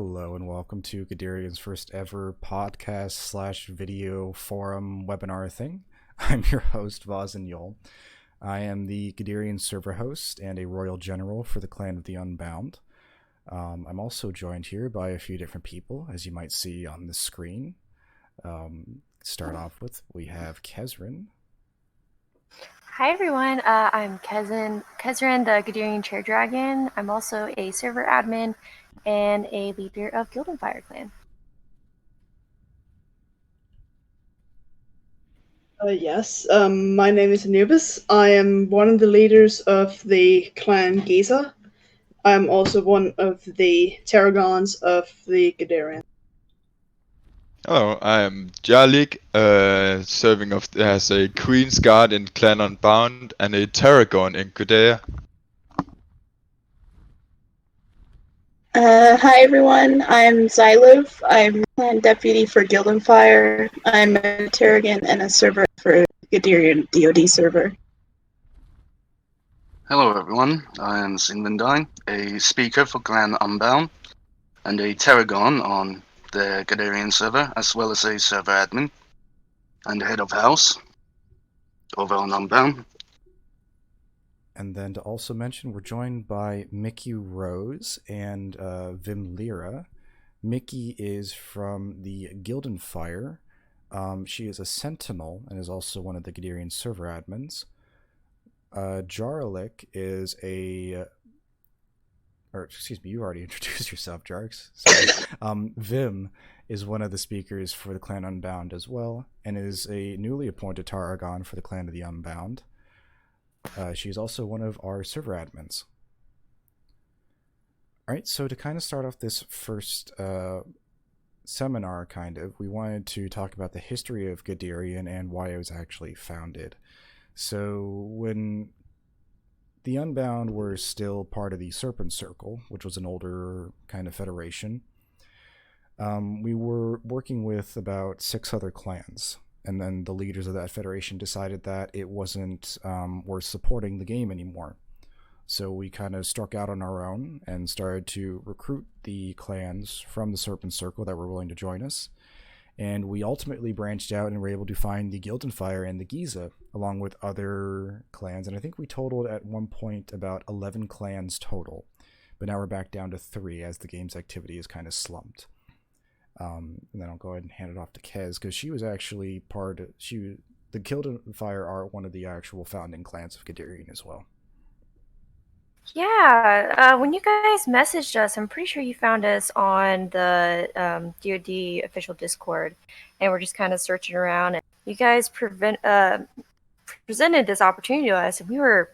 Hello and welcome to Gaderian's first ever podcast slash video forum webinar thing. I'm your host, Vaz and Yol. I am the Gaderian server host and a royal general for the Clan of the Unbound. I'm also joined here by a few different people, as you might see on the screen. Start off with, we have Kezrin. Hi everyone, I'm Kezrin, the Gaderian Chair Dragon. I'm also a server admin and a leader of Guild and Fire Clan. Yes, my name is Anubis. I am one of the leaders of the clan Giza. I'm also one of the Tarragons of the Gaderian. Hello, I am Jalik, serving as a Queen's Guard in Clan Unbound and a Tarragon in Gadea. Hi everyone, I'm Xylov. I'm Clan Deputy for Guild and Fire. I'm a Tarragon and a server for Gaderian DoD server. Hello everyone, I am Singvendine, a speaker for Clan Unbound and a Tarragon on the Gaderian server, as well as a server admin and head of house over on Unbound. And then to also mention, we're joined by Mickey Rose and Vim Lira. Mickey is from the Guild and Fire. She is a Sentinel and is also one of the Gaderian server admins. Jarlik is you already introduced yourself, Jarks. Sorry. Vim is one of the speakers for the Clan Unbound as well, and is a newly appointed Tarragon for the Clan of the Unbound. She's also one of our server admins. Alright, so to kind of start off this first seminar, we wanted to talk about the history of Gaderian and why it was actually founded. So when the Unbound were still part of the Serpent Circle, which was an older kind of federation, we were working with about 6 other clans. And then the leaders of that federation decided that it wasn't worth supporting the game anymore. So we kind of struck out on our own and started to recruit the clans from the Serpent Circle that were willing to join us. And we ultimately branched out and were able to find the Guild and Fire and the Giza, along with other clans. And I think we totaled at one point about 11 clans total. But now we're back down to 3 as the game's activity is kind of slumped. And then I'll go ahead and hand it off to Kez, because she was actually the Guild and Fire are one of the actual founding clans of Gaderian as well. Yeah, when you guys messaged us, I'm pretty sure you found us on the DoD official Discord, and we're just kind of searching around, and you guys presented this opportunity to us, and we were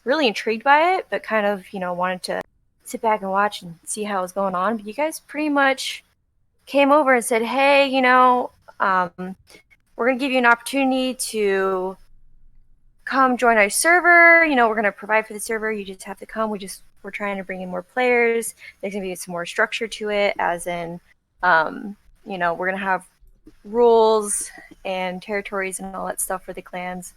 really intrigued by it, but kind of, wanted to sit back and watch and see how it was going on. But you guys pretty much came over and said, hey, we're going to give you an opportunity to come join our server. We're going to provide for the server. You just have to come. We're trying to bring in more players. There's going to be some more structure to it, as in, we're going to have rules and territories and all that stuff for the clans.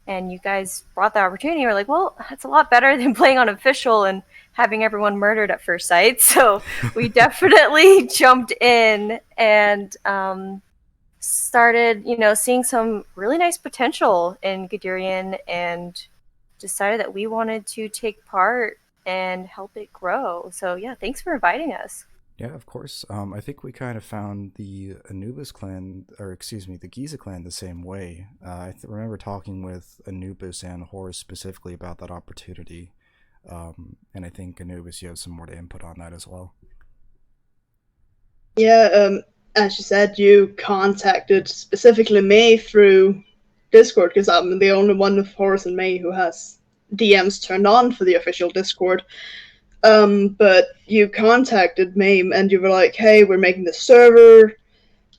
And you guys brought the opportunity. We're like, well, that's a lot better than playing on official and having everyone murdered at first sight. So we definitely jumped in and started, seeing some really nice potential in Gaderian, and decided that we wanted to take part and help it grow. So yeah, thanks for inviting us. Yeah, of course. I think we kind of found the Anubis clan, the Giza clan, the same way. I remember talking with Anubis and Horus specifically about that opportunity. And I think Anubis, you have some more to input on that as well. Yeah, as you said, you contacted specifically me through Discord, because I'm the only one of Horus and me who has DMs turned on for the official Discord. But you contacted me and you were like, hey, we're making this server,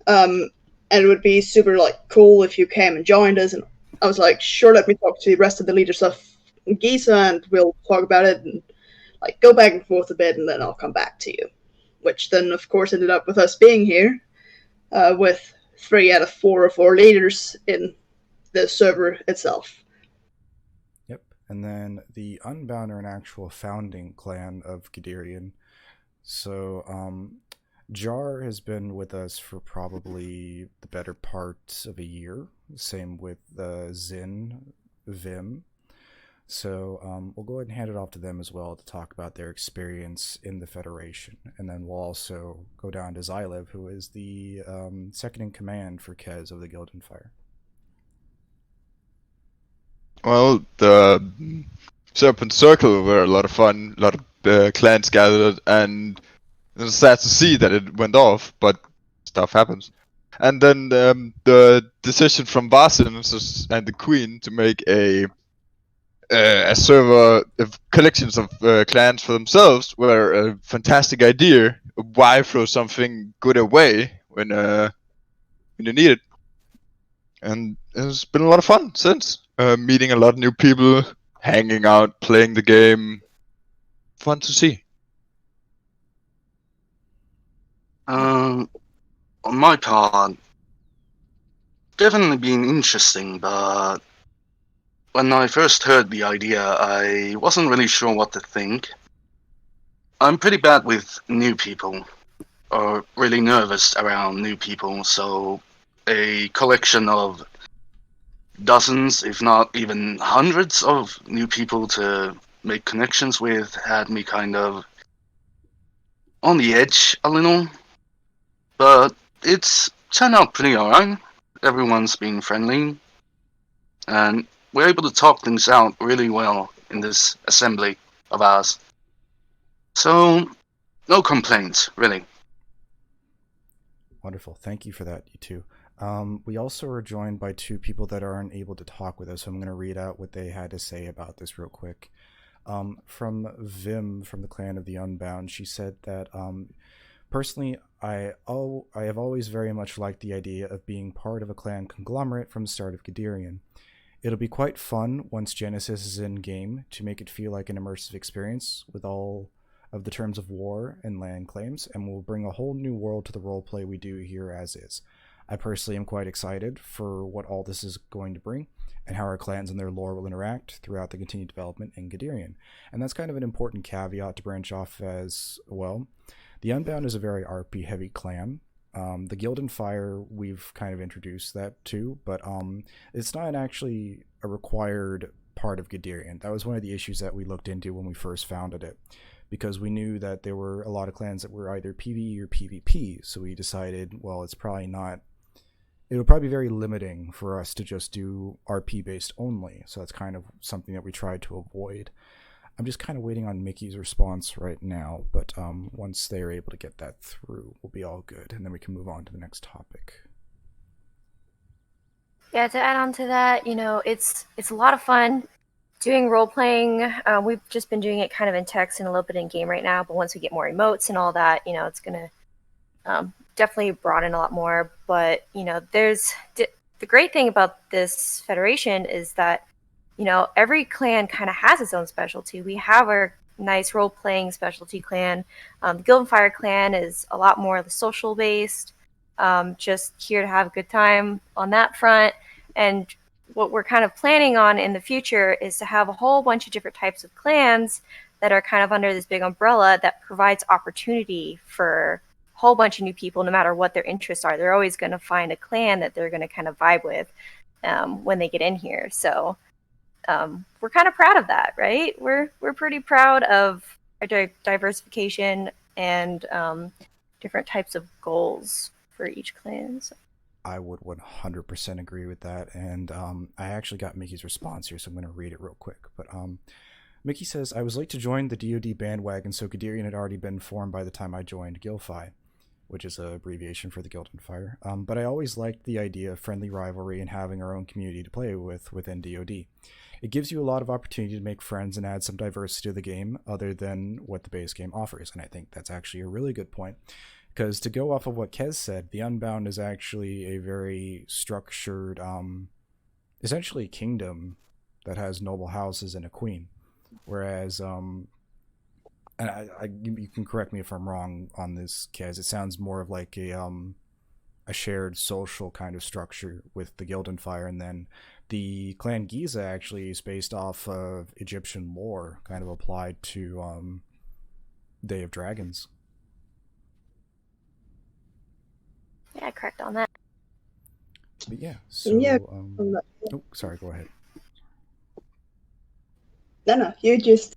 and it would be super cool if you came and joined us. And I was like, sure, let me talk to the rest of the leaders of Giza and we'll talk about it and go back and forth a bit, and then I'll come back to you. Which then of course ended up with us being here, with 3 out of 4 of our leaders in the server itself. And then the Unbound are an actual founding clan of Gaderian. So Jar has been with us for probably the better part of a year. Same with Zin, Vim. So we'll go ahead and hand it off to them as well to talk about their experience in the Federation. And then we'll also go down to Xylev, who is the second in command for Kez of the Gildan Fire. Well, the Serpent Circle were a lot of fun. A lot of clans gathered, and it was sad to see that it went off, but stuff happens. And then the decision from Vasin and the Queen to make a server of collections of clans for themselves were a fantastic idea. Why throw something good away when you need it? And it's been a lot of fun since. Meeting a lot of new people, hanging out, playing the game. Fun to see. On my part, definitely been interesting, but when I first heard the idea, I wasn't really sure what to think. I'm pretty bad with new people, or really nervous around new people, so a collection of dozens, if not even hundreds of new people to make connections with had me kind of on the edge a little. But it's turned out pretty alright. Everyone's been friendly, and we're able to talk things out really well in this assembly of ours. So, no complaints, really. Wonderful. Thank you for that, you two. We also are joined by two people that aren't able to talk with us, so I'm going to read out what they had to say about this real quick. From Vim, from the Clan of the Unbound, she said that personally, I have always very much liked the idea of being part of a clan conglomerate from the start of Gaderian. It'll be quite fun once Genesis is in game to make it feel like an immersive experience with all of the terms of war and land claims, and will bring a whole new world to the roleplay we do here as is. I personally am quite excited for what all this is going to bring, and how our clans and their lore will interact throughout the continued development in Gaderian. And that's kind of an important caveat to branch off as well. The Unbound is a very RP heavy clan. The Gildan Fire, we've kind of introduced that too, but it's not actually a required part of Gaderian. That was one of the issues that we looked into when we first founded it, because we knew that there were a lot of clans that were either PvE or PvP, so we decided, well, it would probably be very limiting for us to just do RP based only, so that's kind of something that we tried to avoid. I'm just kind of waiting on Mickey's response right now, but once they are able to get that through, we'll be all good, and then we can move on to the next topic. Yeah, to add on to that, it's a lot of fun doing role playing. We've just been doing it kind of in text and a little bit in game right now, but once we get more emotes and all that, it's gonna definitely broaden a lot more. But there's the great thing about this federation is that every clan kind of has its own specialty. We have our nice role-playing specialty clan. The Gildan Fire clan is a lot more the social-based, just here to have a good time on that front. And what we're kind of planning on in the future is to have a whole bunch of different types of clans that are kind of under this big umbrella that provides opportunity for a whole bunch of new people, no matter what their interests are. They're always going to find a clan that they're going to kind of vibe with when they get in here. So we're kind of proud of that, right? We're pretty proud of our diversification and different types of goals for each clan. So. I would 100% agree with that, and I actually got Mickey's response here, so I'm going to read it real quick. But Mickey says, I was late to join the DoD bandwagon, so Gaderian had already been formed by the time I joined Gilfi, which is an abbreviation for the Gildan Fire. But I always liked the idea of friendly rivalry and having our own community to play with within DoD. It gives you a lot of opportunity to make friends and add some diversity to the game other than what the base game offers, and I think that's actually a really good point. Because to go off of what Kez said, the Unbound is actually a very structured, essentially kingdom that has noble houses and a queen. Whereas, and you can correct me if I'm wrong on this, Kez, it sounds more of like a shared social kind of structure with the Gildan Fire, and then the Clan Giza actually is based off of Egyptian lore, kind of applied to Day of Dragons. Yeah, correct on that. But yeah, so Yeah. oh, sorry, go ahead. No, you just.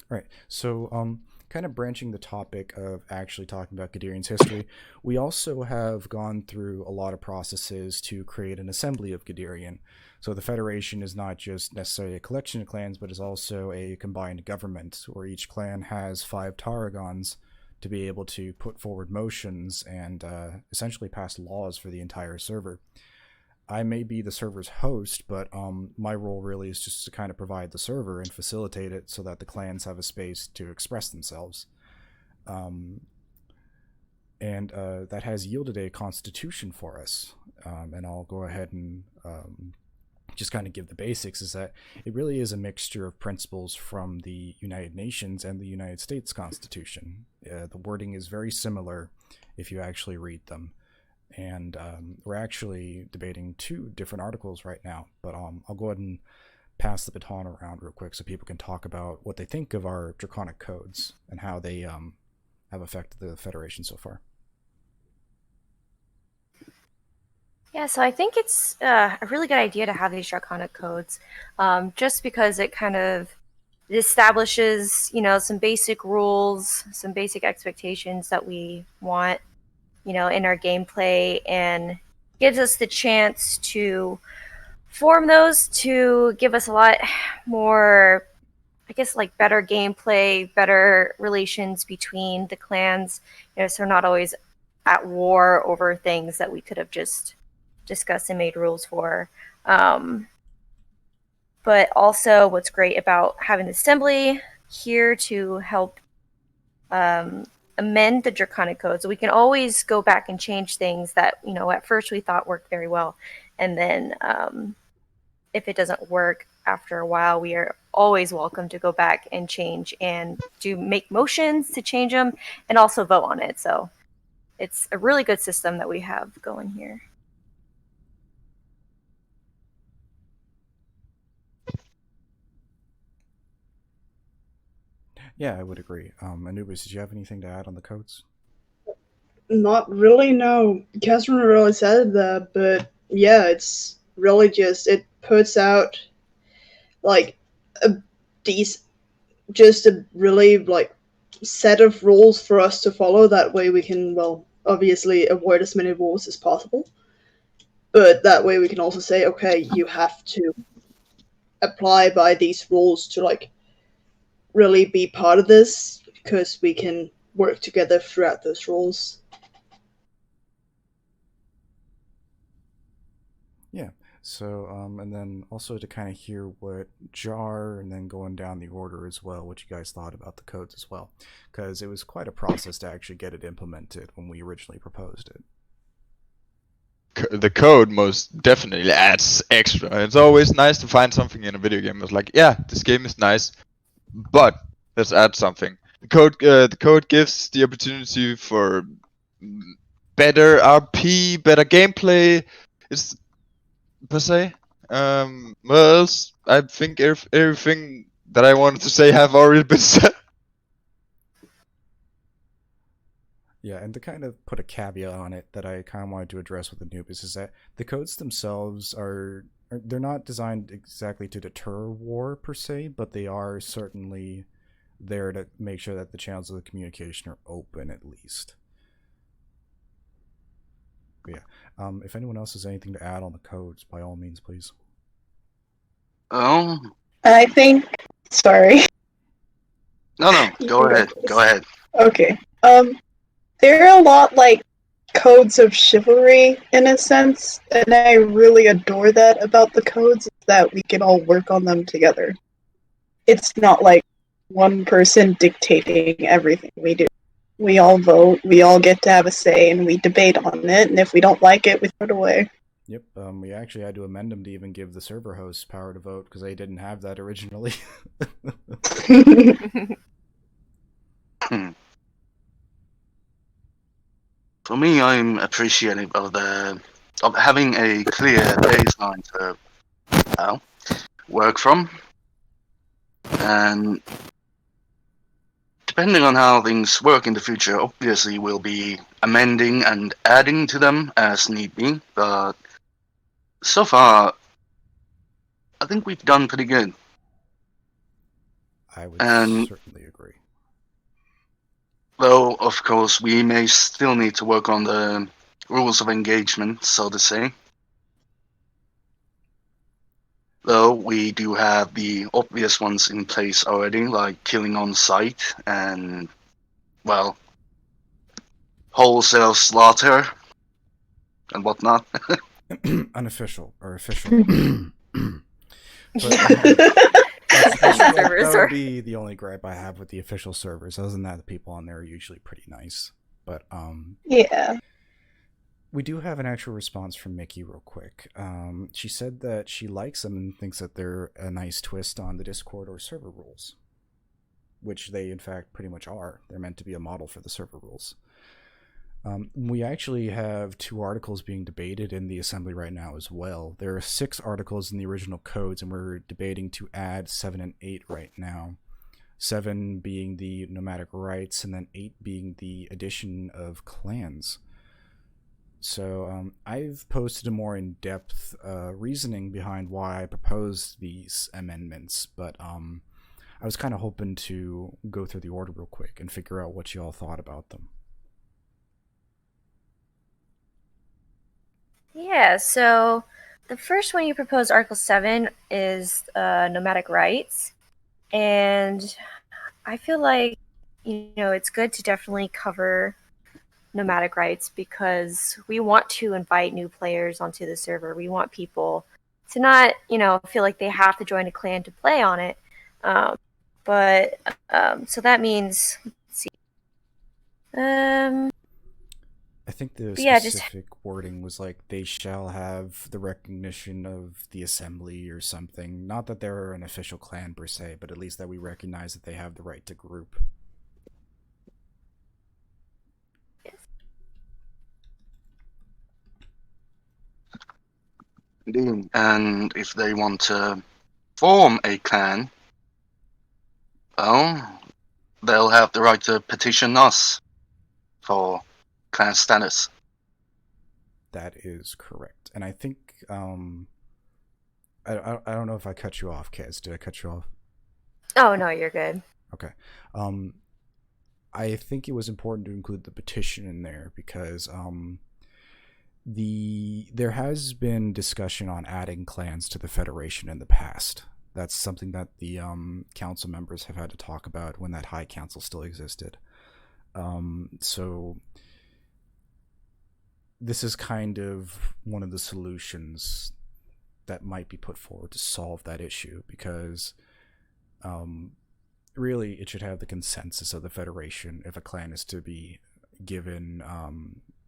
All right. So, kind of branching the topic of actually talking about Gaderian's history, we also have gone through a lot of processes to create an assembly of Gaderian. So the Federation is not just necessarily a collection of clans, but is also a combined government where each clan has 5 Tarragons to be able to put forward motions and essentially pass laws for the entire server. I may be the server's host, but my role really is just to kind of provide the server and facilitate it so that the clans have a space to express themselves. And that has yielded a constitution for us. And I'll go ahead and just kind of give the basics, is that it really is a mixture of principles from the United Nations and the United States Constitution. The wording is very similar if you actually read them. And we're actually debating 2 different articles right now, but I'll go ahead and pass the baton around real quick so people can talk about what they think of our draconic codes and how they have affected the Federation so far. Yeah, so I think it's a really good idea to have these draconic codes, just because it kind of establishes, some basic rules, some basic expectations that we want, in our gameplay, and gives us the chance to form those to give us a lot more, I guess, like better gameplay, better relations between the clans, so we're not always at war over things that we could have just discussed and made rules for. But also what's great about having the assembly here to help amend the draconic code, so we can always go back and change things that at first we thought worked very well, and then if it doesn't work after a while, we are always welcome to go back and change and make motions to change them and also vote on it. So it's a really good system that we have going here. Yeah, I would agree. Anubis, did you have anything to add on the codes? Not really, no. Catherine really said that, but yeah, it's really just, it puts out like a just a really like set of rules for us to follow. That way we can, well, obviously avoid as many rules as possible. But that way we can also say, okay, you have to apply by these rules to like really be part of this, because we can work together throughout those rules. Yeah. So, and then also to kind of hear what Jar, and then going down the order as well, what you guys thought about the codes as well, because it was quite a process to actually get it implemented when we originally proposed it. The code most definitely adds extra. It's always nice to find something in a video game. It's like, yeah, this game is nice, but let's add something. The code gives the opportunity for better RP, better gameplay. It's per se. What else? I think everything that I wanted to say have already been said. Yeah, and to kind of put a caveat on it that I kind of wanted to address with Anubis is that the codes themselves they're not designed exactly to deter war per se, but they are certainly there to make sure that the channels of the communication are open at least. But yeah, if anyone else has anything to add on the codes, by all means, please. Oh, I think. Sorry. no, go ahead. Okay. They're a lot like codes of chivalry in a sense, and I really adore that about the codes, that we can all work on them together. It's not like one person dictating everything we do. We all vote, we all get to have a say, and we debate on it, and if we don't like it, we throw it away. Yep, we actually had to amend them to even give the server hosts power to vote, because they didn't have that originally. For me, I'm appreciative of having a clear baseline to work from, and depending on how things work in the future, obviously we'll be amending and adding to them as need be. But so far, I think we've done pretty good. I would And certainly agree. though, of course, we may still need to work on the rules of engagement, so to say. Though we do have the obvious ones in place already, like killing on sight and, well, wholesale slaughter and whatnot. Unofficial or official. But Official servers that would are. be the only gripe I have with the official servers. Other than that, the people on there are usually pretty nice. But Yeah. we do have an actual response from Mickey real quick. She said that she likes them and thinks that they're a nice twist on the Discord or server rules, which they in fact pretty much are. They're meant to be a model for the server rules. We actually have 2 articles being debated in the assembly right now as well. There are 6 articles in the original codes, and we're debating to add 7 and 8 right now. 7 being the nomadic rights, and then 8 being the addition of clans. So I've posted a more in-depth reasoning behind why I proposed these amendments, but I was kind of hoping to go through the order real quick and figure out what you all thought about them. Yeah, so the first one you proposed, Article 7, is nomadic rights. And I feel like, it's good to definitely cover nomadic rights because we want to invite new players onto the server. We want people to not, feel like they have to join a clan to play on it. So that means, let's see. I think the Yeah, specific wording was like they shall have the recognition of the assembly or something. Not that they're an official clan per se, but at least that we recognize that they have the right to group. Indeed. And if they want to form a clan, well, they'll have the right to petition us for clan status. That is correct. And I think I don't know if I cut you off, Kez. Did I cut you off? Oh, no, you're good. Okay. I think it was important to include the petition in there because there has been discussion on adding clans to the Federation in the past. That's something that the council members have had to talk about when that High Council still existed. So this is kind of one of the solutions that might be put forward to solve that issue because really it should have the consensus of the Federation if a clan is to be given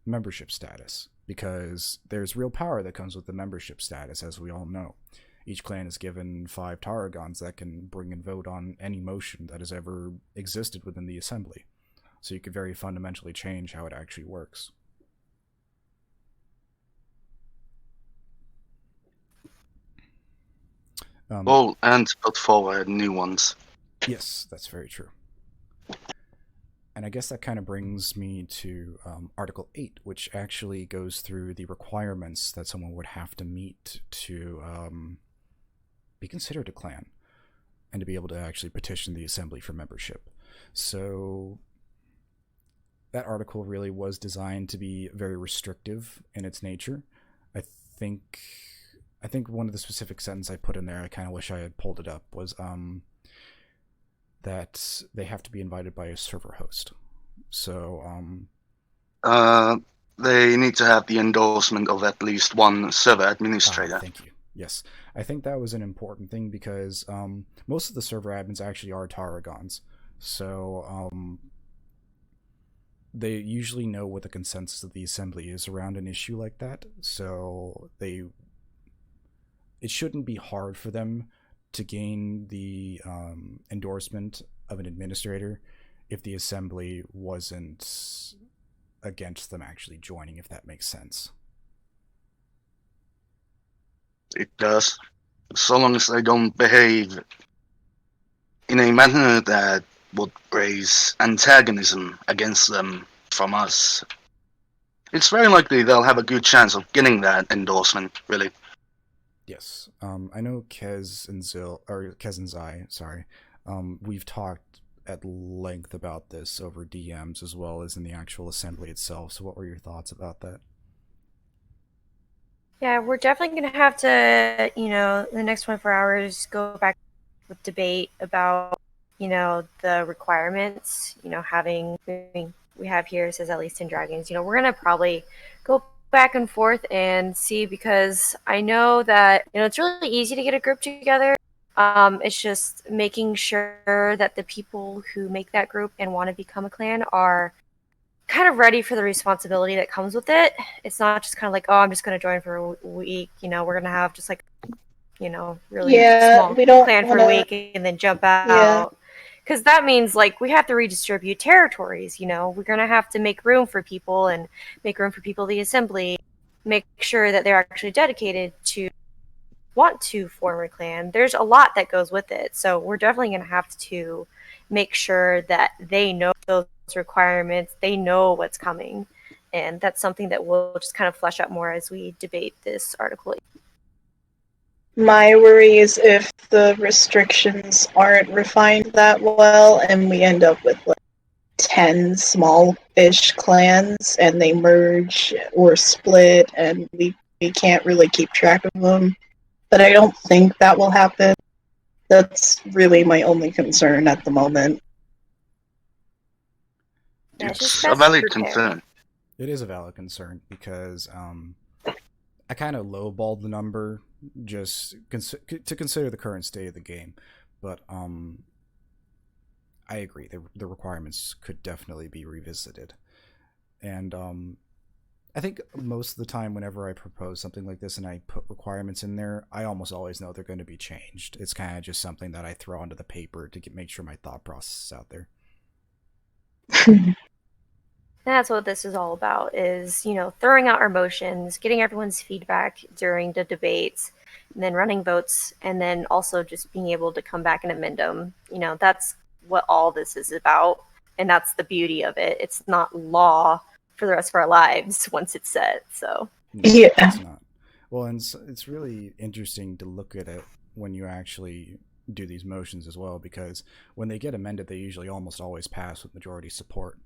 membership status, because there's real power that comes with the membership status, as we all know. Each clan is given 5 Tarragons that can bring and vote on any motion that has ever existed within the assembly. So you could very fundamentally change how it actually works. And put forward new ones. Yes, that's very true. And I guess that kind of brings me to Article 8, which actually goes through the requirements that someone would have to meet to be considered a clan and to be able to actually petition the assembly for membership. So that article really was designed to be very restrictive in its nature. I think one of the specific sentences I put in there, I kind of wish I had pulled it up, was that they have to be invited by a server host. So they need to have the endorsement of at least one server administrator. Thank you. Yes, I think that was an important thing because most of the server admins actually are Tarragons, so they usually know what the consensus of the assembly is around an issue like that. So it shouldn't be hard for them to gain the endorsement of an administrator if the assembly wasn't against them actually joining, if that makes sense. It does. So long as they don't behave in a manner that would raise antagonism against them from us, it's very likely they'll have a good chance of getting that endorsement, really. Yes. I know Kez and Zai, sorry. We've talked at length about this over DMs as well as in the actual assembly itself. So what were your thoughts about that? Yeah, we're definitely going to have to, the next 24 hours go back with debate about, the requirements, we have here, it says at least 10 dragons. We're going to probably go back and forth and see, because I know that, it's really easy to get a group together. It's just making sure that the people who make that group and want to become a clan are kind of ready for the responsibility that comes with it. It's not just kind of like, oh, I'm just going to join for a week. We're going to have just like, really small we don't plan for a week and then jump out. Yeah. Because that means like we have to redistribute territories. We're going to have to make room for people and make room for people in the assembly, make sure that they're actually dedicated to want to form a clan. There's a lot that goes with it. So we're definitely going to have to make sure that they know those requirements, they know what's coming. And that's something that we'll just kind of flesh out more as we debate this article. My worry is if the restrictions aren't refined that well and we end up with like 10 small-ish clans and they merge or split and we can't really keep track of them. But I don't think that will happen. That's really my only concern at the moment. It's a valid concern. It is a valid concern because I kind of lowballed the number just to consider the current state of the game, but I agree the requirements could definitely be revisited, and I think most of the time whenever I propose something like this and I put requirements in there, I almost always know they're going to be changed. It's kind of just something that I throw onto the paper to make sure my thought process is out there. That's what this is all about, is, throwing out our motions, getting everyone's feedback during the debates, and then running votes, and then also just being able to come back and amend them. That's what all this is about, and that's the beauty of it. It's not law for the rest of our lives once it's set, so. No, yeah. It's not. Well, and it's really interesting to look at it when you actually do these motions as well, because when they get amended, they usually almost always pass with majority support.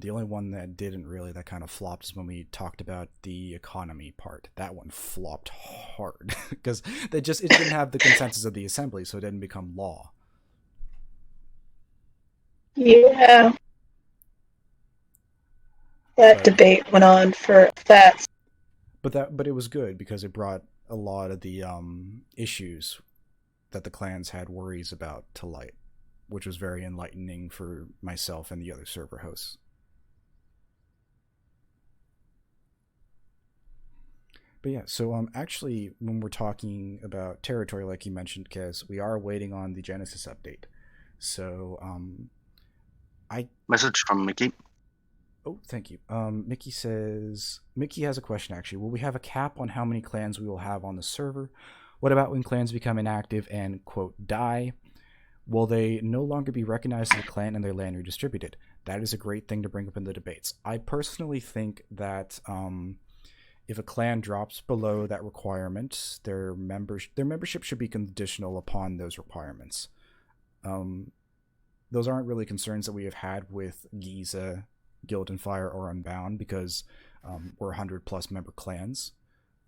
The only one that didn't really, that kind of flopped, is when we talked about the economy part. That one flopped hard because it didn't have the consensus of the assembly, so it didn't become law. Yeah. That debate went on for that. But it was good because it brought a lot of the issues that the clans had worries about to light, which was very enlightening for myself and the other server hosts. But yeah, so actually, when we're talking about territory, like you mentioned, Kez, we are waiting on the Genesis update. So Message from Mickey. Oh, thank you. Mickey has a question actually. Will we have a cap on how many clans we will have on the server? What about when clans become inactive and, quote, die? Will they no longer be recognized as a clan and their land redistributed? That is a great thing to bring up in the debates. I personally think that if a clan drops below that requirement, their membership should be conditional upon those requirements. Those aren't really concerns that we have had with Giza, Guild and Fire, or Unbound, because we're 100+ member clans.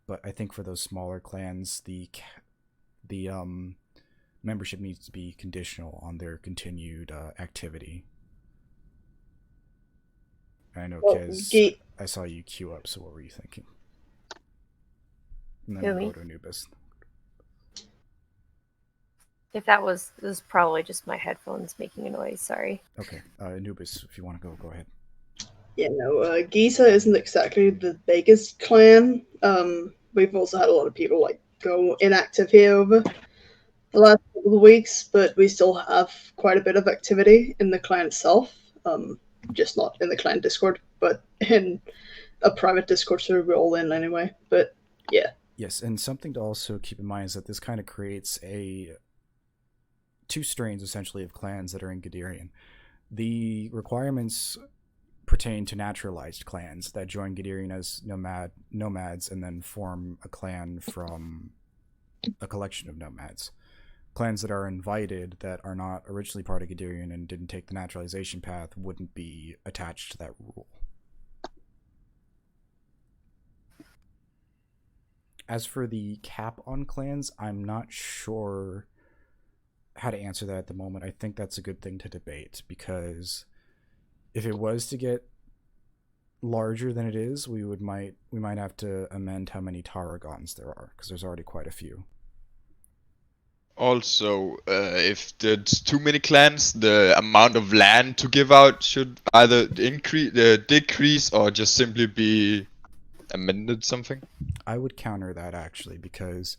But I think for those smaller clans, the membership needs to be conditional on their continued activity. I know, Kez, I saw you queue up, so what were you thinking? And then we'll go to Anubis. If that was probably just my headphones making a noise, sorry. Okay, Anubis, if you want to go ahead. Yeah, no, Giza isn't exactly the biggest clan. We've also had a lot of people like go inactive here over the last couple of weeks, but we still have quite a bit of activity in the clan itself. Just not in the clan Discord, but in a private Discord server we're all in anyway. But yeah. Yes, and something to also keep in mind is that this kind of creates a two strains essentially of clans that are in Gaderian. The requirements pertain to naturalized clans that join Gaderian as nomads and then form a clan from a collection of nomads. Clans that are invited that are not originally part of Gaderian and didn't take the naturalization path wouldn't be attached to that rule. As for the cap on clans, I'm not sure how to answer that at the moment. I think that's a good thing to debate, because if it was to get larger than it is, we might have to amend how many Tarragons there are, because there's already quite a few. Also, if there's too many clans, the amount of land to give out should either decrease, or just simply be amended something. I would counter that, actually, because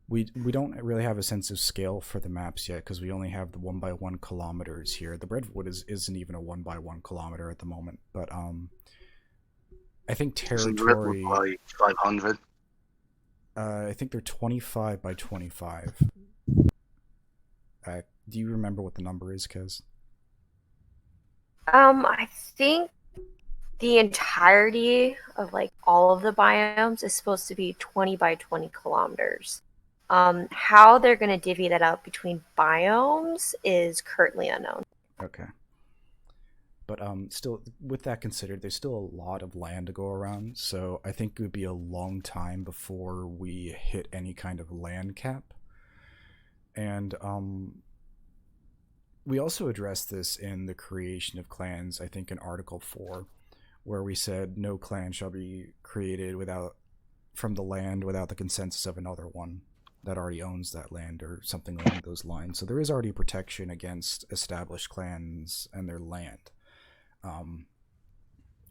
we don't really have a sense of scale for the maps yet, because we only have the 1x1 kilometers here. The Redwood isn't even a 1x1 kilometer at the moment, but I think territory. Like 500. I think they're 25 by 25. Do you remember what the number is, Kez? I think the entirety of like all of the biomes is supposed to be 20 by 20 kilometers. How they're going to divvy that up between biomes is currently unknown. Okay. But still, with that considered, there's still a lot of land to go around, so I think it would be a long time before we hit any kind of land cap. And we also addressed this in the creation of clans, I think in Article 4, where we said no clan shall be created from the land without the consensus of another one that already owns that land, or something along those lines. So there is already protection against established clans and their land.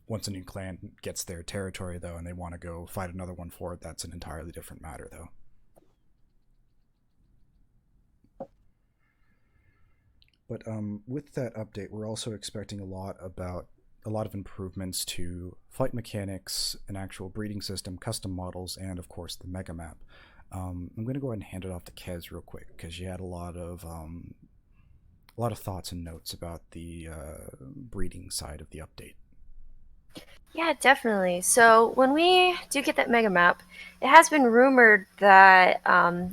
Once a new clan gets their territory, though, and they want to go fight another one for it, that's an entirely different matter, though. But with that update, we're also expecting a lot of improvements to fight mechanics, an actual breeding system, custom models, and of course the mega map. I'm going to go ahead and hand it off to Kez real quick, because you had a lot of thoughts and notes about the breeding side of the update. Yeah, definitely. So when we do get that mega map, it has been rumored that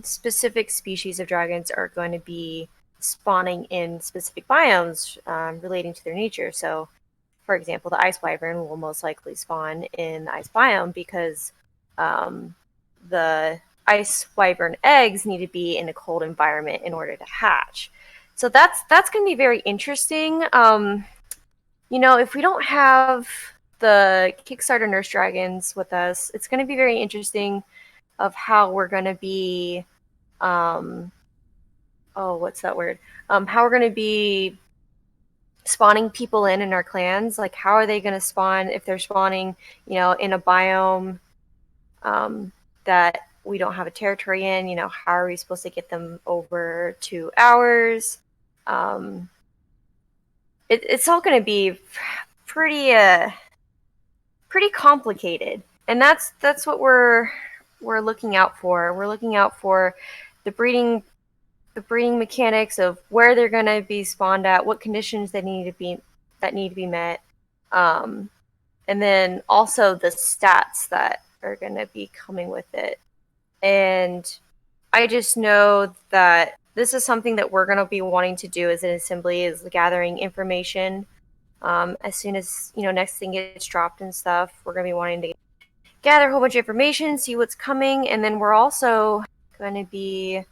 specific species of dragons are going to be spawning in specific biomes relating to their nature. So, for example, the ice wyvern will most likely spawn in the ice biome because the ice wyvern eggs need to be in a cold environment in order to hatch. So that's going to be very interesting. If we don't have the Kickstarter nurse dragons with us, it's going to be very interesting of how we're going to be what's that word? How we're going to be spawning people in our clans. Like, how are they going to spawn if they're spawning, in a biome that we don't have a territory in? How are we supposed to get them over to ours? It's all going to be pretty complicated, and that's what we're looking out for. We're looking out for the breeding mechanics of where they're going to be spawned at, what conditions that need to be met, and then also the stats that are going to be coming with it. And I just know that this is something that we're going to be wanting to do as an assembly, is gathering information. As soon as next thing gets dropped and stuff, we're going to be wanting to gather a whole bunch of information, see what's coming, and then we're also going to be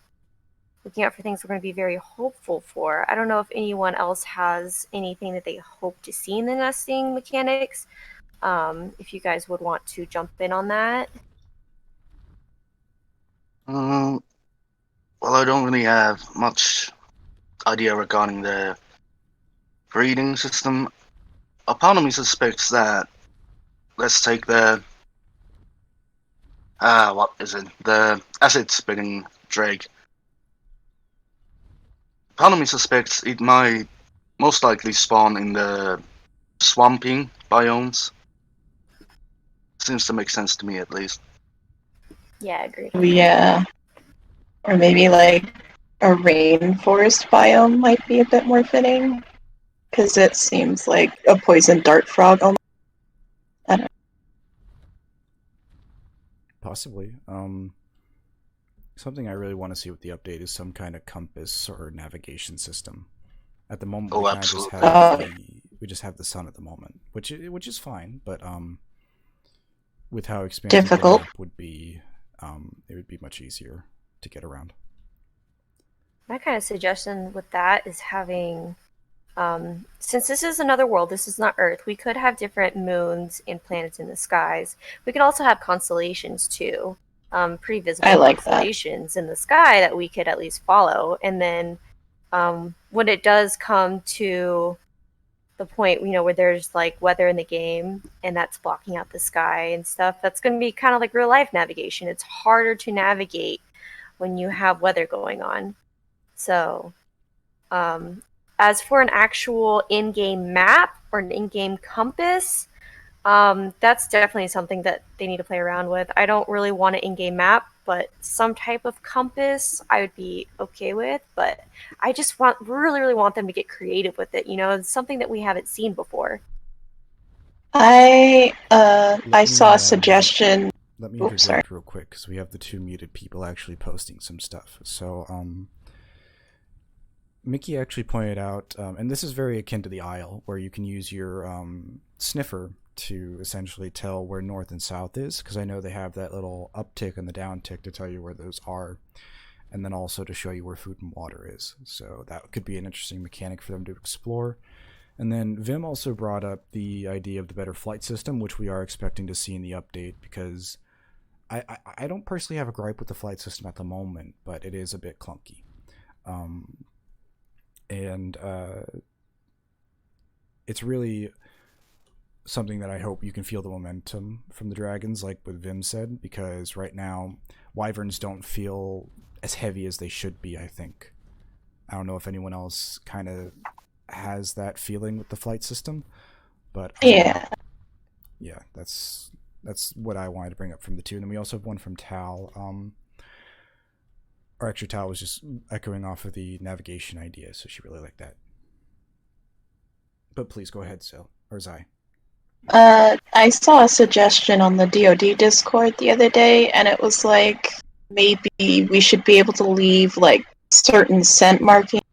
looking out for things we're going to be very hopeful for. I don't know if anyone else has anything that they hope to see in the nesting mechanics. If you guys would want to jump in on that. Well, I don't really have much idea regarding the breeding system. A part of me suspects that, let's take the the acid spitting drake. Part of me suspects it might most likely spawn in the swampy biomes. Seems to make sense to me, at least. Yeah, agreed. Yeah. Or maybe like a rainforest biome might be a bit more fitting, because it seems like a poison dart frog. I don't Possibly. Something I really want to see with the update is some kind of compass or navigation system. At the moment, Oh, we kind of just absolutely. have the sun at the moment, which is fine. But with how expansive Difficult. the map would be, it would be much easier to get around. My kind of suggestion with that is having, since this is another world, this is not Earth, we could have different moons and planets in the skies. We could also have constellations too, pretty visible I like that. constellations in the sky that we could at least follow. And then when it does come to the point, where there's like weather in the game and that's blocking out the sky and stuff, that's going to be kind of like real life navigation. It's harder to navigate when you have weather going on. So, as for an actual in-game map or an in-game compass, that's definitely something that they need to play around with. I don't really want an in-game map, but some type of compass I would be okay with. But I just really want them to get creative with it. It's something that we haven't seen before. I me, saw a suggestion. Let me Oops, sorry. interject real quick because we have the two muted people actually posting some stuff. So, Mickey actually pointed out, and this is very akin to the Isle, where you can use your sniffer to essentially tell where north and south is, because I know they have that little uptick and the downtick to tell you where those are, and then also to show you where food and water is. So that could be an interesting mechanic for them to explore. And then Vim also brought up the idea of the better flight system, which we are expecting to see in the update, because I don't personally have a gripe with the flight system at the moment, but it is a bit clunky. And it's really something that I hope you can feel the momentum from the dragons, like what Vim said, because right now wyverns don't feel as heavy as they should be, I think. I don't know if anyone else kind of has that feeling with the flight system, but Yeah. That's what I wanted to bring up from the two. And then we also have one from Tal. Or actually, Tal was just echoing off of the navigation idea, so she really liked that. But please go ahead, Sil, or Zai. I saw a suggestion on the DoD Discord the other day, and it was like maybe we should be able to leave like certain scent markings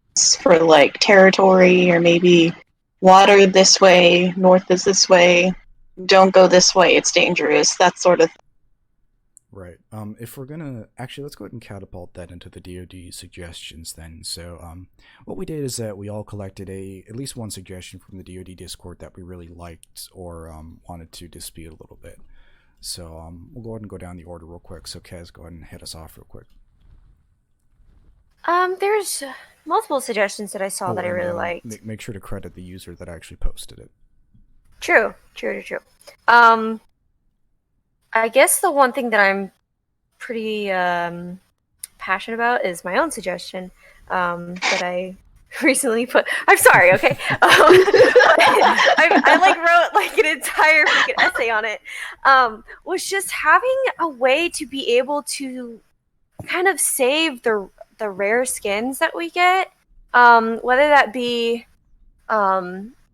for like territory, or maybe water this way, north is this way, don't go this way, it's dangerous, that sort of thing. Right. If we're gonna actually, let's go ahead and catapult that into the DoD suggestions then. So, what we did is that we all collected at least one suggestion from the DoD Discord that we really liked or wanted to dispute a little bit. So, we'll go ahead and go down the order real quick. So, Kez, go ahead and hit us off real quick. There's multiple suggestions that I saw that I really liked. Make sure to credit the user that actually posted it. True. I guess the one thing that I'm pretty passionate about is my own suggestion that I recently put. I'm sorry, okay. I like wrote like an entire freaking essay on it. Was just having a way to be able to kind of save the rare skins that we get, whether that be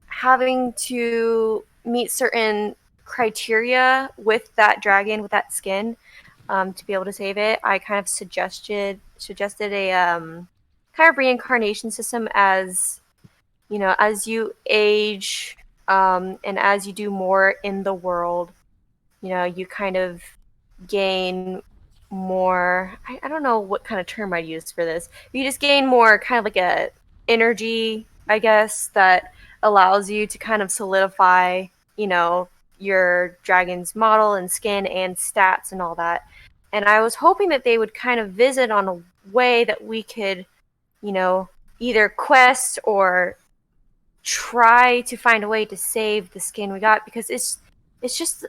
having to meet certain criteria with that dragon, with that skin, to be able to save it. I kind of suggested a kind of reincarnation system, as as you age, and as you do more in the world, you kind of gain more. I don't know what kind of term I'd use for this. You just gain more kind of like a energy, I guess, that allows you to kind of solidify, your dragon's model and skin and stats and all that. And I was hoping that they would kind of visit on a way that we could, either quest or try to find a way to save the skin we got, because it's just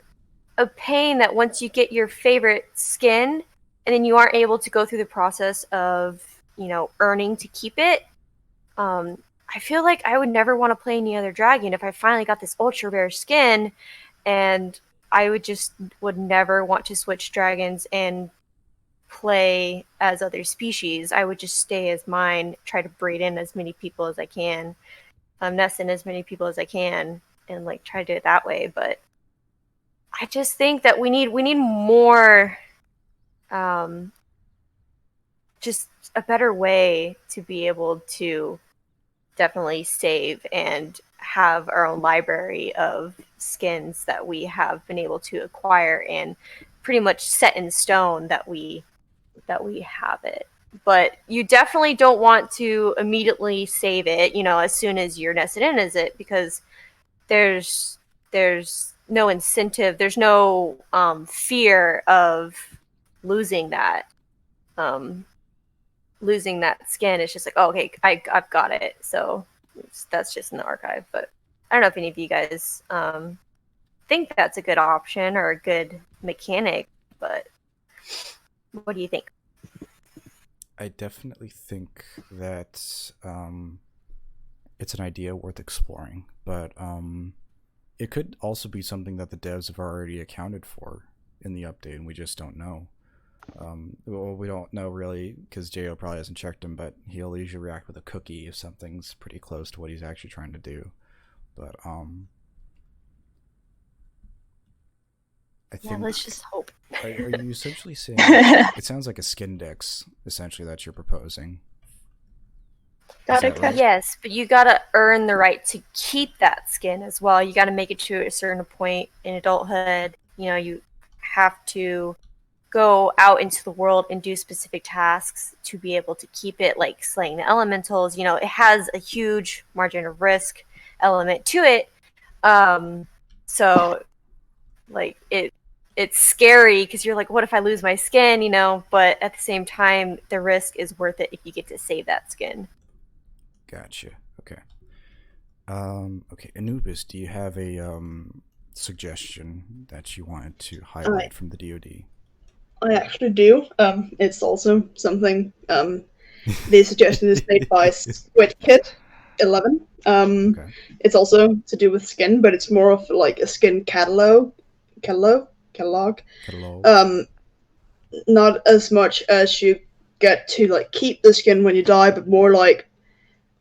a pain that once you get your favorite skin and then you aren't able to go through the process of, earning to keep it. I feel like I would never want to play any other dragon if I finally got this ultra rare skin, and I would never want to switch dragons and play as other species. I would just stay as mine, try to breed in as many people as I can, nest in as many people as I can, and like try to do it that way. But I just think that we need more, just a better way to be able to definitely save and have our own library of skins that we have been able to acquire and pretty much set in stone that we have it. But you definitely don't want to immediately save it, as soon as you're nested in as it, because there's no incentive, there's no fear of losing that skin. It's just like, oh, okay, I've got it, so that's just in the archive. But I don't know if any of you guys think that's a good option or a good mechanic, but what do you think? I definitely think that it's an idea worth exploring, but it could also be something that the devs have already accounted for in the update, and we just don't know. Well, we don't know really, because Jo probably hasn't checked him, but he'll usually react with a cookie if something's pretty close to what he's actually trying to do. But I think, let's just hope. Are you essentially saying it sounds like a skin dex, essentially, that you're proposing? Right? Yes, but you gotta earn the right to keep that skin as well. You gotta make it to a certain point in adulthood. You have to go out into the world and do specific tasks to be able to keep it, like slaying the elementals. It has a huge margin of risk element to it. So like it's scary because you're like, what if I lose my skin? But at the same time, the risk is worth it if you get to save that skin. Gotcha. Okay. Okay, Anubis, do you have a suggestion that you wanted to highlight from the DoD? I actually do. It's also something. The suggestion is made by SquidKit11. Okay. It's also to do with skin, but it's more of like a skin catalog. Not as much as you get to like keep the skin when you die, but more like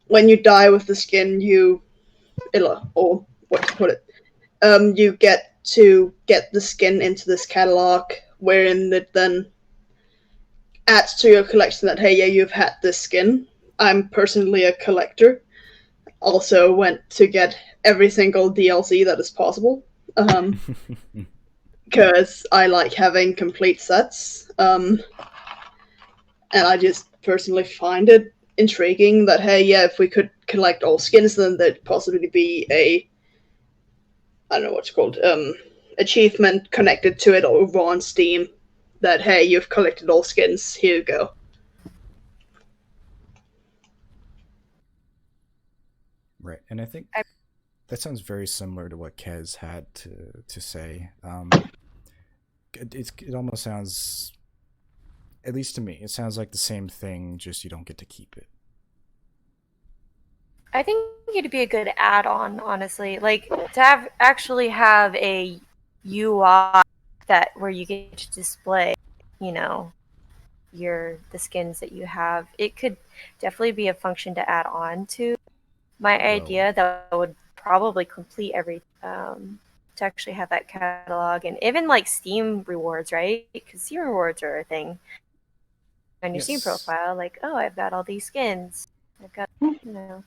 when you die with the skin, you get to get the skin into this catalog, wherein it then adds to your collection that, hey, yeah, you've had this skin. I'm personally a collector. Also went to get every single DLC that is possible. Because I like having complete sets. And I just personally find it intriguing that, hey, yeah, if we could collect all skins, then there'd possibly be a, I don't know what's called, achievement connected to it over on Steam that, hey, you've collected all skins, here you go. Right, and I think that sounds very similar to what Kez had to say. It almost sounds, at least to me, it sounds like the same thing, just you don't get to keep it. I think it'd be a good add-on, honestly. Like, to actually have a UI where you get to display, the skins that you have. It could definitely be a function to add on to my idea that would probably complete every to actually have that catalog, and even like Steam rewards, right? Because Steam rewards are a thing on your Steam profile. Like, oh, I've got all these skins. I've got the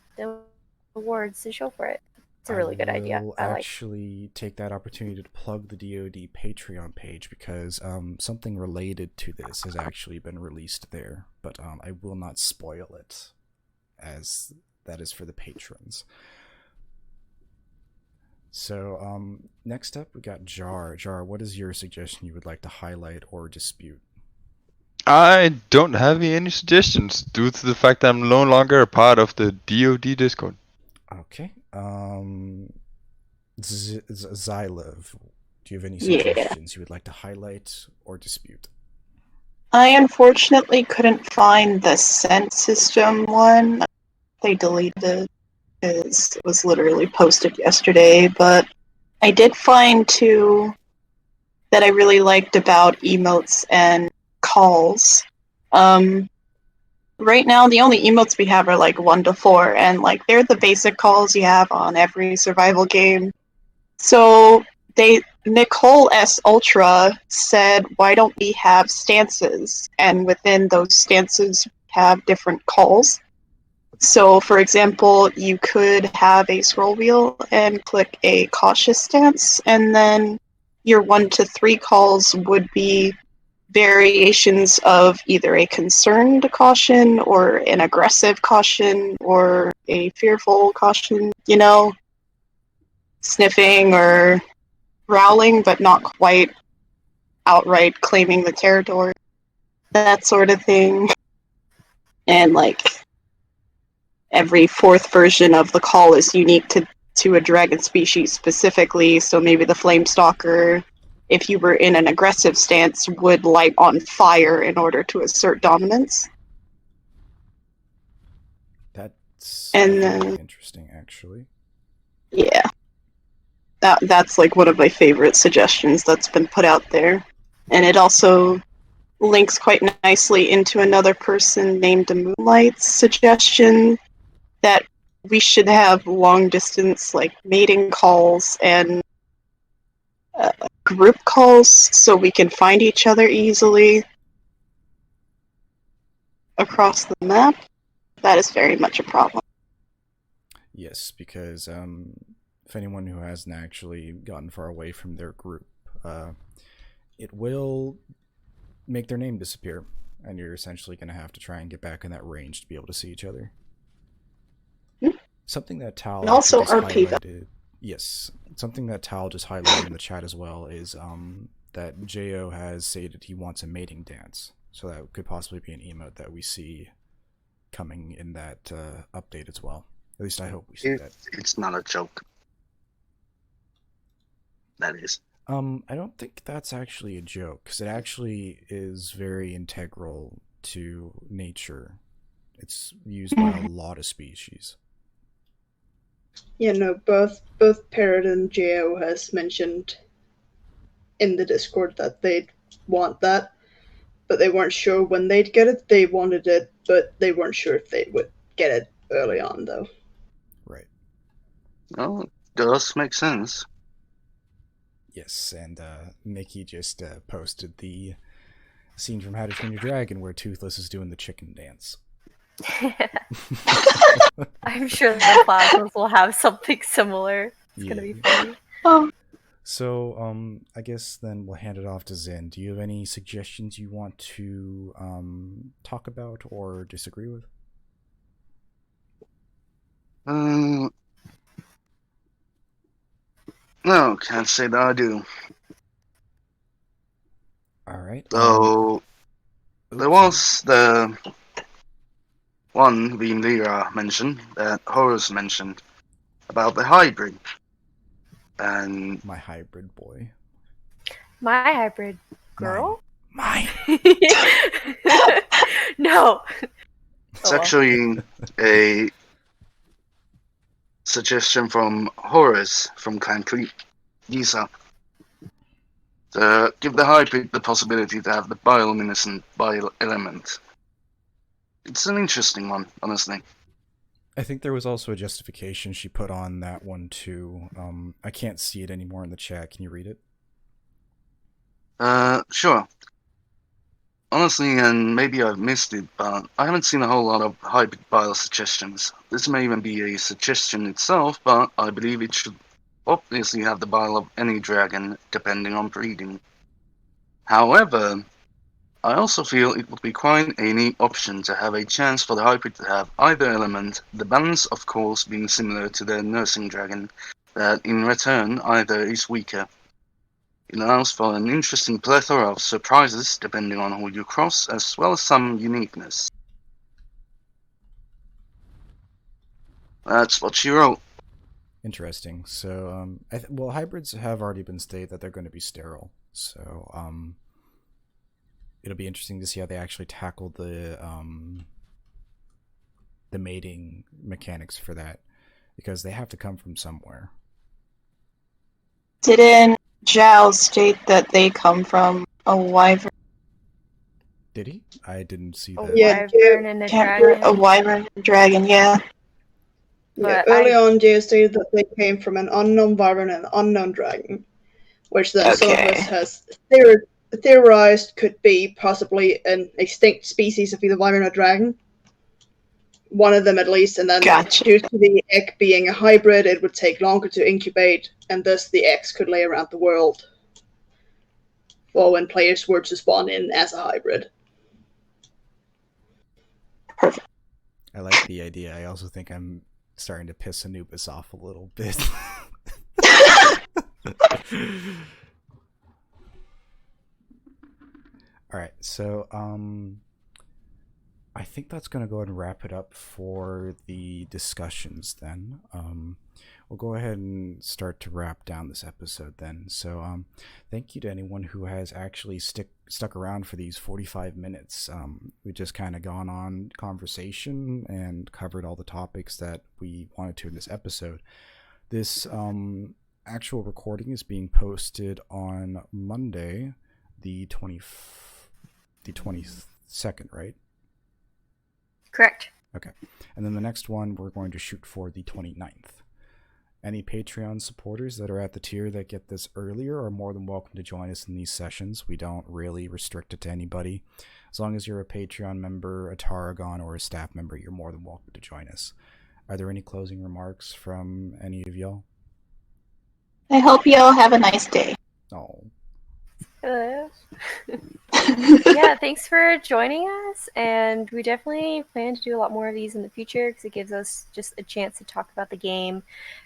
awards to show for it. It's a really good idea. I will actually take that opportunity to plug the DoD Patreon page because something related to this has actually been released there, but I will not spoil it, as that is for the patrons. So next up we got Jar. Jar, what is your suggestion you would like to highlight or dispute? I don't have any suggestions due to the fact that I'm no longer a part of the DoD Discord. Okay. Xylov, do you have any suggestions you would like to highlight or dispute? I unfortunately couldn't find the scent system one. They deleted it because it was literally posted yesterday, but I did find two that I really liked about emotes and calls. Right now, the only emotes we have are like 1 to 4, and like they're the basic calls you have on every survival game. So Nicole S Ultra said, "Why don't we have stances? And within those stances, have different calls. So, for example, you could have a scroll wheel and click a cautious stance, and then your 1 to 3 calls would be variations of either a concerned caution or an aggressive caution or a fearful caution, you know, sniffing or growling, but not quite outright claiming the territory, that sort of thing. And like every 4th version of the call is unique to a dragon species specifically, so maybe the Flamestalker, if you were in an aggressive stance, would light on fire in order to assert dominance. That's And very interesting, actually. Yeah. That's like one of my favorite suggestions that's been put out there. And it also links quite nicely into another person named Moonlight's suggestion that we should have long distance like mating calls and group calls so we can find each other easily across the map. That is very much a problem. Yes, because if anyone who hasn't actually gotten far away from their group, it will make their name disappear, and you're essentially going to have to try and get back in that range to be able to see each other. Something that Tal And also just RP. highlighted. Yes, something that Tal just highlighted in the chat as well is that Jo has stated he wants a mating dance, so that could possibly be an emote that we see coming in that update as well. At least I hope we see that. It's not a joke. That is. I don't think that's actually a joke, because it actually is very integral to nature. It's used by a lot of species. Yeah, no, both Parrot and Jo has mentioned in the Discord that they'd want that, but they weren't sure when they'd get it. They wanted it, but they weren't sure if they would get it early on, though. Right. Oh, it does make sense. Yes, and Mickey just posted the scene from How to Train Your Dragon where Toothless is doing the chicken dance. I'm sure the plasmas will have something similar. It's gonna be funny. Oh. So, I guess then we'll hand it off to Zen. Do you have any suggestions you want to talk about or disagree with? No, can't say that I do. Alright. So, there was the one Lyra mentioned, that Horus mentioned, about the hybrid. And my hybrid boy. My hybrid girl? Mine. No. It's actually a suggestion from Horus from Clan Giza. To give the hybrid the possibility to have the bioluminescent bile element. It's an interesting one, honestly. I think there was also a justification she put on that one too. I can't see it anymore in the chat. Can you read it? Sure. Honestly, and maybe I've missed it, but I haven't seen a whole lot of hybrid bile suggestions. This may even be a suggestion itself, but I believe it should obviously have the bile of any dragon, depending on breeding. However, I also feel it would be quite a neat option to have a chance for the hybrid to have either element, the balance of course being similar to the nursing dragon, that in return either is weaker. It allows for an interesting plethora of surprises depending on who you cross, as well as some uniqueness. That's what she wrote. Interesting. So, well, hybrids have already been stated that they're going to be sterile. So, it'll be interesting to see how they actually tackle the mating mechanics for that, because they have to come from somewhere. Didn't Zhao state that they come from a wyvern? Did he? I didn't see A that. Yeah, wyvern and a capture a dragon. wyvern and dragon, yeah. Yeah, But early on, Jay stated that they came from an unknown wyvern and an unknown dragon, which then some of us Okay. has theorized could be possibly an extinct species of either wyvern or dragon. One of them at least, and then Gotcha. due to the egg being a hybrid, it would take longer to incubate, and thus the eggs could lay around the world. Or when players were to spawn in as a hybrid. I like the idea. I also think I'm starting to piss Anubis off a little bit. All right, so I think that's going to go ahead and wrap it up for the discussions then. We'll go ahead and start to wrap down this episode then. So thank you to anyone who has actually stuck around for these 45 minutes. We just kind of gone on conversation and covered all the topics that we wanted to in this episode. This actual recording is being posted on Monday, the 22nd, right? correct. Okay. And then the next one we're going to shoot for the 29th. Any Patreon supporters that are at the tier that get this earlier are more than welcome to join us in these sessions. We don't really restrict it to anybody. As long as you're a Patreon member, a Tarragon, or a staff member, you're more than welcome to join us. Are there any closing remarks from any of y'all? I hope you all have a nice day. Oh. Hello. Yeah, thanks for joining us, and we definitely plan to do a lot more of these in the future because it gives us just a chance to talk about the game,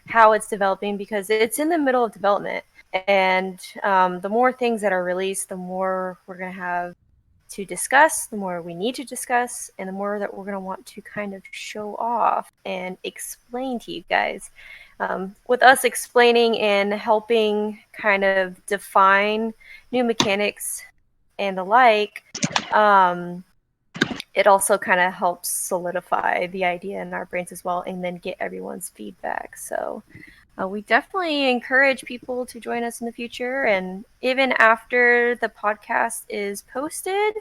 how it's developing, because it's in the middle of development, and the more things that are released, the more we're going to have to discuss, the more we need to discuss, and the more that we're going to want to kind of show off and explain to you guys. With us explaining and helping kind of define new mechanics and the like, it also kind of helps solidify the idea in our brains as well, and then get everyone's feedback. So we definitely encourage people to join us in the future, and even after the podcast is posted,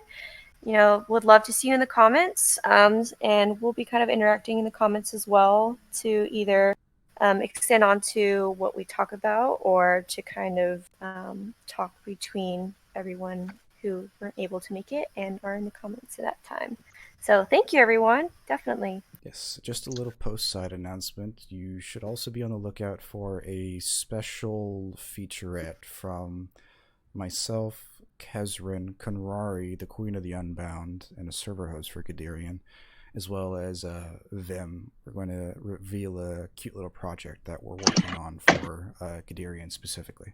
would love to see you in the comments, and we'll be kind of interacting in the comments as well to either extend on to what we talk about, or to kind of talk between everyone who weren't able to make it and are in the comments at that time. So thank you, everyone. Definitely. Yes, just a little post-side announcement. You should also be on the lookout for a special featurette from myself, Kezrin, Kunrari, the Queen of the Unbound, and a server host for Gaderian, as well as Vim. We're going to reveal a cute little project that we're working on for Gaderian specifically.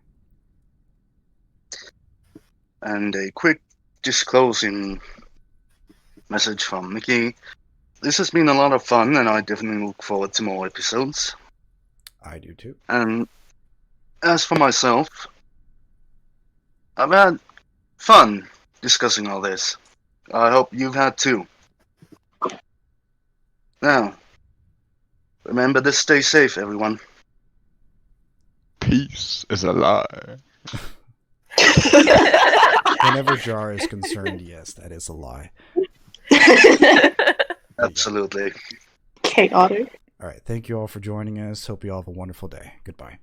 And a quick disclosing message from Mickey. This has been a lot of fun, and I definitely look forward to more episodes. I do too. And as for myself, I've had fun discussing all this. I hope you've had too. Now, remember to stay safe, everyone. Peace is a lie. Whenever Jar is concerned, yes, that is a lie. Absolutely. Chaotic. All right, thank you all for joining us. Hope you all have a wonderful day. Goodbye.